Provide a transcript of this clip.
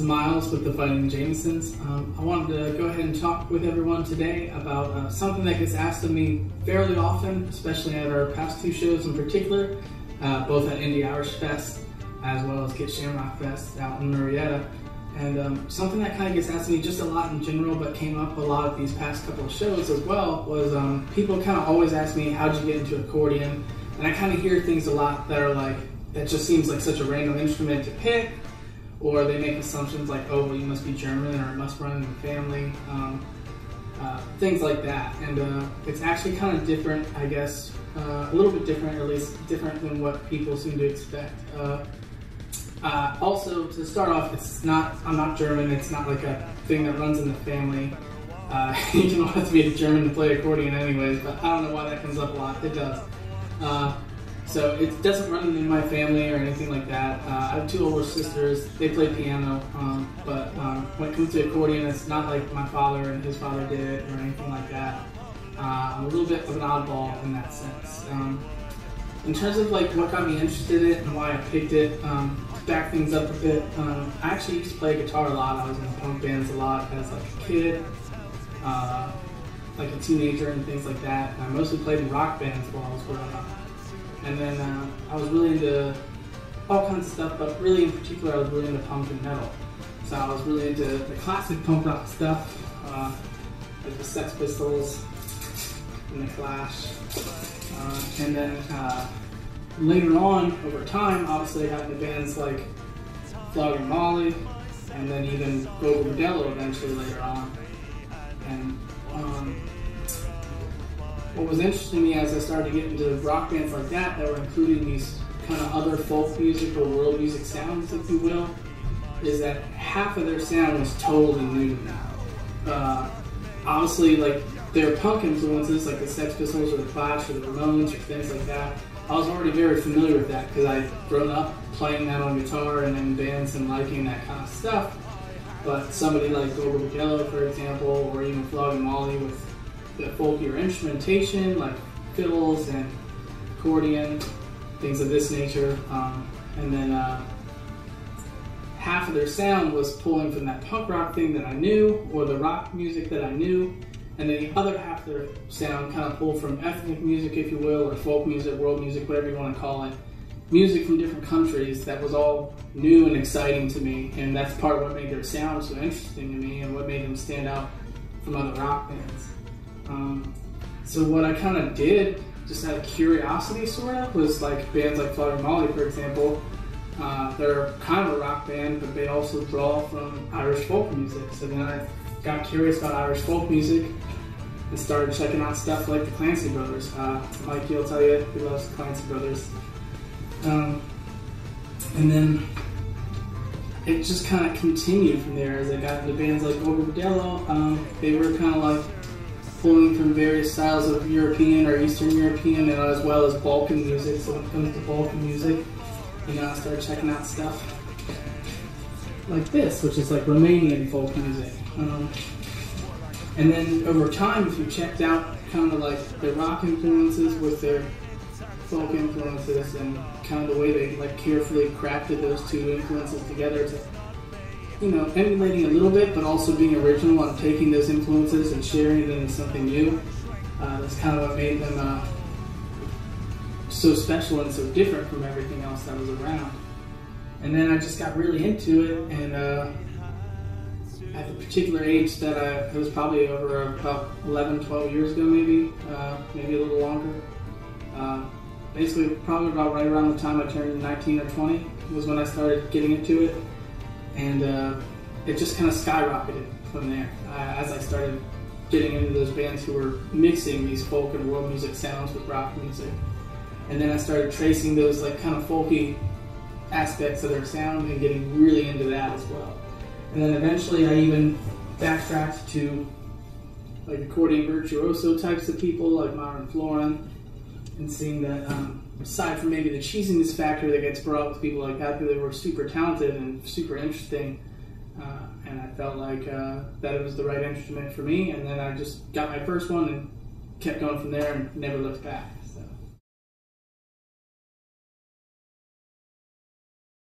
Miles with the Fighting Jamesons. I wanted to go ahead and talk with everyone today about something that gets asked of me fairly often, especially at our past two shows in particular, both at Indie Irish Fest as well as Get Shamrock Fest out in Marietta. And something that kind of gets asked of me just a lot in general, but came up a lot at these past couple of shows as well, was people kind of always ask me, how'd you get into accordion? And I kind of hear things a lot that are like, that just seems like such a random instrument to pick, or they make assumptions like, oh, well, you must be German, or it must run in the family, things like that. And it's actually kind of different, I guess, a little bit different, at least different than what people seem to expect. Also, to start off, I'm not German. It's not like a thing that runs in the family. You don't have to be a German to play accordion anyways, but I don't know why that comes up a lot. It does. So it doesn't run in my family or anything like that. I have two older sisters. They play piano, but when it comes to accordion, it's not like my father and his father did it or anything like that. I'm a little bit of an oddball in that sense. In terms of like what got me interested in it and why I picked it, to back things up a bit, I actually used to play guitar a lot. I was in punk bands a lot as like a kid, like a teenager and things like that. And I mostly played in rock bands while I was growing up. And then I was really into all kinds of stuff, but really in particular I was really into punk and metal. So I was really into the classic punk rock stuff, like the Sex Pistols and the Clash. And then later on, over time, obviously I got into bands like Flogging Molly, and then even Go Bordello eventually later on. And what was interesting to me as I started to get into rock bands like that were including these kind of other folk music or world music sounds, if you will, is that half of their sound was totally new to me. Obviously, like, their punk influences, like the Sex Pistols or the Clash or the Ramones or things like that, I was already very familiar with that because I'd grown up playing that on guitar and in bands and liking that kind of stuff. But somebody like Go Bordello, for example, or even Flogging Molly with the folkier instrumentation like fiddles and accordion, things of this nature, and then half of their sound was pulling from that punk rock thing that I knew, or the rock music that I knew, and then the other half of their sound kind of pulled from ethnic music, if you will, or folk music, world music, whatever you want to call it, music from different countries that was all new and exciting to me, and that's part of what made their sound so interesting to me and what made them stand out from other rock bands. So what I kind of did, just out of curiosity sort of, was like bands like Flogging Molly, for example. They're kind of a rock band, but they also draw from Irish folk music. So then I got curious about Irish folk music and started checking out stuff like the Clancy Brothers. Mikey will tell you he loves the Clancy Brothers. And then it just kind of continued from there as I got into bands like Go Bordello. They were kind of like pulling from various styles of European or Eastern European, and as well as Balkan music. So when it comes to Balkan music, you know, I started checking out stuff like this, which is like Romanian folk music. And then over time, if you checked out kind of like the rock influences with their folk influences and kind of the way they like carefully crafted those two influences together to, you know, emulating a little bit, but also being original on taking those influences and sharing it into something new. That's kind of what made them so special and so different from everything else that was around. And then I just got really into it, and at the particular age that it was probably over about 11, 12 years ago maybe a little longer. Basically, probably about right around the time I turned 19 or 20 was when I started getting into it. And it just kind of skyrocketed from there as I started getting into those bands who were mixing these folk and world music sounds with rock music. And then I started tracing those like kind of folky aspects of their sound and getting really into that as well. And then eventually I even backtracked to like accordion virtuoso types of people like Myron Florin, and seeing that aside from maybe the cheesiness factor that gets brought up with people like that, they were super talented and super interesting, and I felt like that it was the right instrument for me. And then I just got my first one and kept going from there and never looked back.